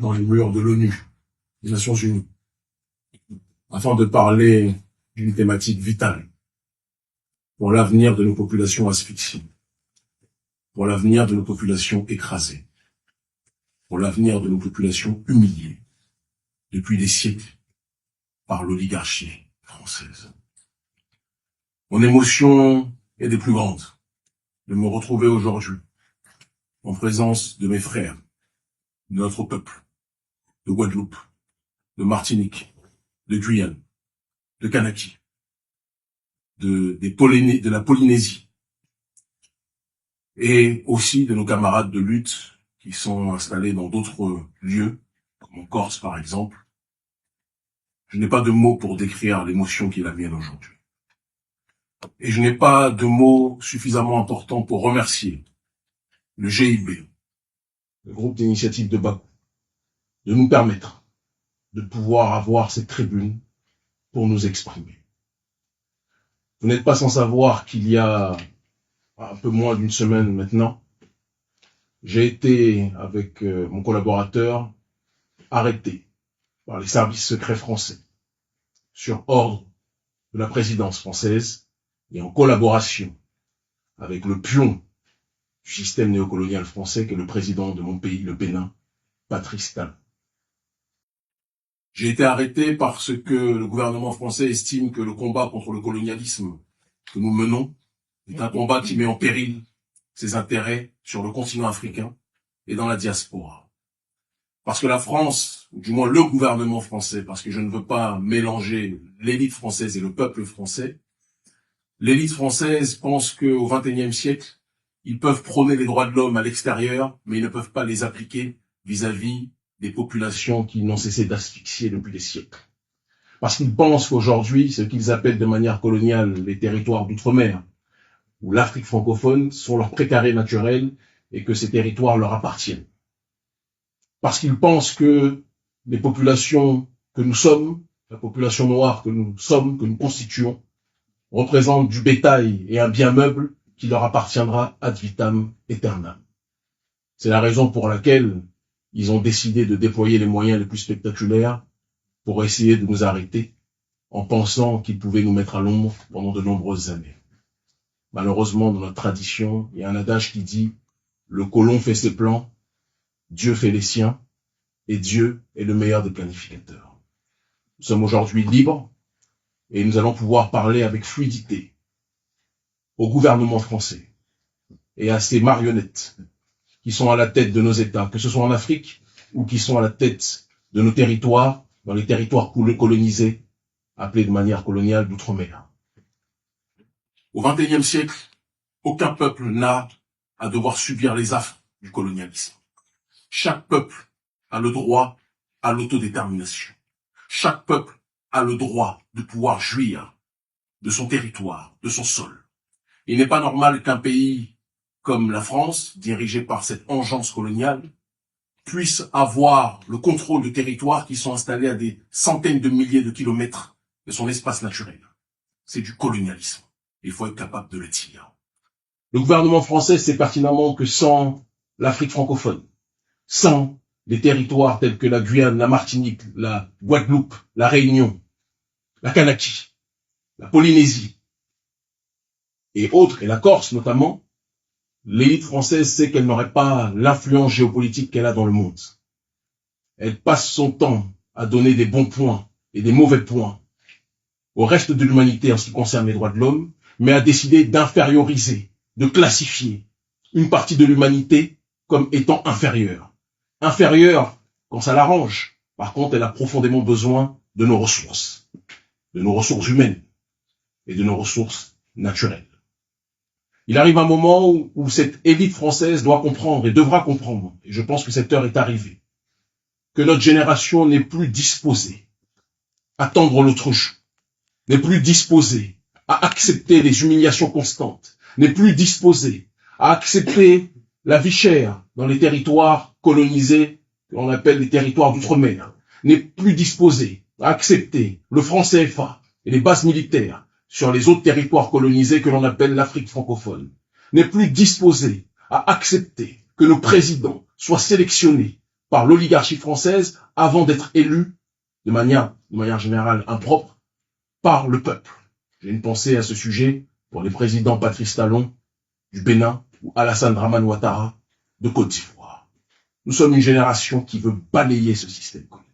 dans les murs de l'ONU, des Nations Unies, afin de parler d'une thématique vitale pour l'avenir de nos populations asphyxiées, pour l'avenir de nos populations écrasées, pour l'avenir de nos populations humiliées depuis des siècles par l'oligarchie française. Mon émotion est des plus grandes de me retrouver aujourd'hui en présence de mes frères, de notre peuple, de Guadeloupe, de Martinique, de Guyane, de Kanaki, de la Polynésie, et aussi de nos camarades de lutte qui sont installés dans d'autres lieux, comme en Corse par exemple. Je n'ai pas de mots pour décrire l'émotion qui est la mienne aujourd'hui. Et je n'ai pas de mots suffisamment importants pour remercier le GIB, le groupe d'initiative de Bakou, de nous permettre de pouvoir avoir cette tribune pour nous exprimer. Vous n'êtes pas sans savoir qu'il y a un peu moins d'une semaine maintenant, j'ai été, avec mon collaborateur, arrêté par les services secrets français sur ordre de la présidence française et en collaboration avec le pion du système néocolonial français qui est le président de mon pays, le Bénin, Patrice Talon. J'ai été arrêté parce que le gouvernement français estime que le combat contre le colonialisme que nous menons est un combat qui met en péril ses intérêts sur le continent africain et dans la diaspora. Parce que la France, ou du moins le gouvernement français, parce que je ne veux pas mélanger l'élite française et le peuple français, l'élite française pense qu'au XXIe siècle, ils peuvent prôner les droits de l'homme à l'extérieur, mais ils ne peuvent pas les appliquer vis-à-vis des populations qui n'ont cessé d'asphyxier depuis des siècles. Parce qu'ils pensent qu'aujourd'hui, ce qu'ils appellent de manière coloniale les territoires d'outre-mer, ou l'Afrique francophone, sont leurs précarés naturels et que ces territoires leur appartiennent. Parce qu'ils pensent que les populations que nous sommes, la population noire que nous sommes, que nous constituons, représentent du bétail et un bien meuble qui leur appartiendra ad vitam aeternam. C'est la raison pour laquelle ils ont décidé de déployer les moyens les plus spectaculaires pour essayer de nous arrêter en pensant qu'ils pouvaient nous mettre à l'ombre pendant de nombreuses années. Malheureusement, dans notre tradition, il y a un adage qui dit « Le colon fait ses plans, Dieu fait les siens, et Dieu est le meilleur des planificateurs. » Nous sommes aujourd'hui libres et nous allons pouvoir parler avec fluidité au gouvernement français et à ces marionnettes qui sont à la tête de nos États, que ce soit en Afrique ou qui sont à la tête de nos territoires, dans les territoires colonisés, appelés de manière coloniale d'outre-mer. Au XXIe siècle, aucun peuple n'a à devoir subir les affres du colonialisme. Chaque peuple a le droit à l'autodétermination. Chaque peuple a le droit de pouvoir jouir de son territoire, de son sol. Il n'est pas normal qu'un pays comme la France, dirigé par cette engeance coloniale, puisse avoir le contrôle de territoires qui sont installés à des centaines de milliers de kilomètres de son espace naturel. C'est du colonialisme. Il faut être capable de le dire. Le gouvernement français sait pertinemment que sans l'Afrique francophone, sans les territoires tels que la Guyane, la Martinique, la Guadeloupe, la Réunion, la Kanaki, la Polynésie et autres, et la Corse notamment, l'élite française sait qu'elle n'aurait pas l'influence géopolitique qu'elle a dans le monde. Elle passe son temps à donner des bons points et des mauvais points au reste de l'humanité en ce qui concerne les droits de l'homme, mais a décidé d'inférioriser, de classifier une partie de l'humanité comme étant inférieure. Inférieure quand ça l'arrange. Par contre, elle a profondément besoin de nos ressources humaines et de nos ressources naturelles. Il arrive un moment où cette élite française doit comprendre et devra comprendre, et je pense que cette heure est arrivée, que notre génération n'est plus disposée à tendre l'autruche, n'est plus disposée à accepter les humiliations constantes, n'est plus disposée à accepter la vie chère dans les territoires colonisés, qu'on appelle les territoires d'outre-mer, n'est plus disposée à accepter le franc CFA et les bases militaires sur les autres territoires colonisés que l'on appelle l'Afrique francophone, n'est plus disposée à accepter que nos présidents soient sélectionnés par l'oligarchie française avant d'être élus de manière générale impropre par le peuple. J'ai une pensée à ce sujet pour les présidents Patrice Talon du Bénin ou Alassane Dramane Ouattara de Côte d'Ivoire. Nous sommes une génération qui veut balayer ce système colonial.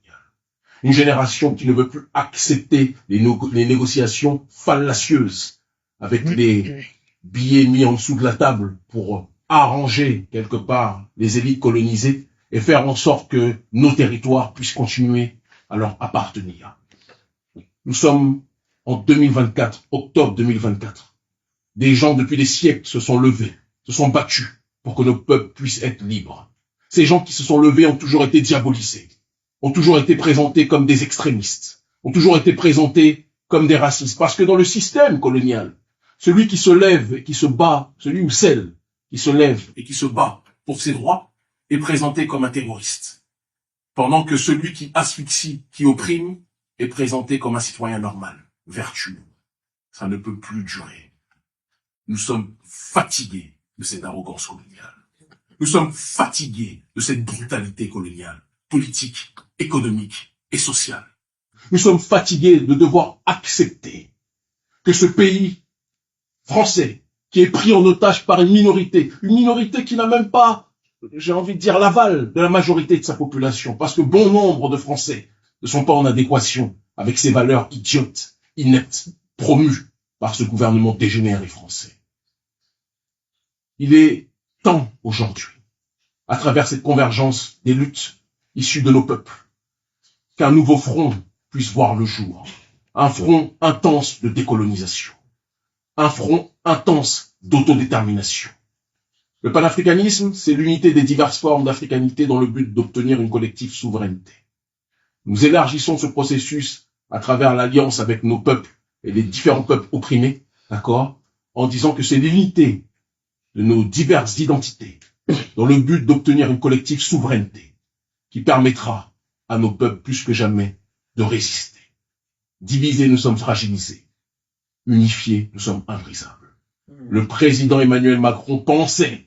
Une génération qui ne veut plus accepter les négociations fallacieuses avec les billets mis en dessous de la table pour arranger quelque part les élites colonisées et faire en sorte que nos territoires puissent continuer à leur appartenir. Nous sommes en 2024, octobre 2024. Des gens depuis des siècles se sont levés, se sont battus pour que nos peuples puissent être libres. Ces gens qui se sont levés ont toujours été diabolisés, ont toujours été présentés comme des extrémistes, ont toujours été présentés comme des racistes. Parce que dans le système colonial, celui qui se lève et qui se bat, celui ou celle qui se lève et qui se bat pour ses droits, est présenté comme un terroriste. Pendant que celui qui asphyxie, qui opprime, est présenté comme un citoyen normal, vertueux. Ça ne peut plus durer. Nous sommes fatigués de cette arrogance coloniale. Nous sommes fatigués de cette brutalité coloniale, politique, économique et sociale. Nous sommes fatigués de devoir accepter que ce pays français, qui est pris en otage par une minorité qui n'a même pas, j'ai envie de dire, l'aval de la majorité de sa population, parce que bon nombre de Français ne sont pas en adéquation avec ces valeurs idiotes, ineptes, promues par ce gouvernement dégénéré français. Il est temps aujourd'hui, à travers cette convergence des luttes issues de nos peuples, qu'un nouveau front puisse voir le jour. Un front intense de décolonisation. Un front intense d'autodétermination. Le panafricanisme, c'est l'unité des diverses formes d'africanité dans le but d'obtenir une collective souveraineté. Nous élargissons ce processus à travers l'alliance avec nos peuples et les différents peuples opprimés, d'accord, en disant que c'est l'unité de nos diverses identités dans le but d'obtenir une collective souveraineté qui permettra à nos peuples plus que jamais de résister. Divisés, nous sommes fragilisés. Unifiés, nous sommes imbrisables. Le président Emmanuel Macron pensait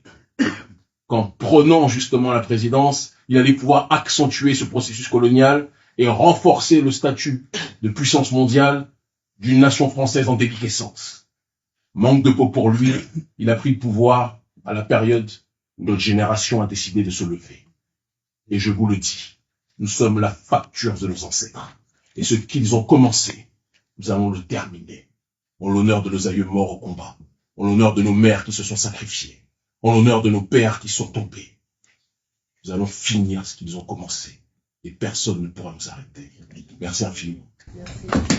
qu'en prenant justement la présidence, il allait pouvoir accentuer ce processus colonial et renforcer le statut de puissance mondiale d'une nation française en déliquescence. Manque de peau pour lui, il a pris le pouvoir à la période où notre génération a décidé de se lever. Et je vous le dis, nous sommes la facture de nos ancêtres. Et ce qu'ils ont commencé, nous allons le terminer. En l'honneur de nos aïeux morts au combat, en l'honneur de nos mères qui se sont sacrifiées, en l'honneur de nos pères qui sont tombés. Nous allons finir ce qu'ils ont commencé. Et personne ne pourra nous arrêter. Merci infiniment. Merci.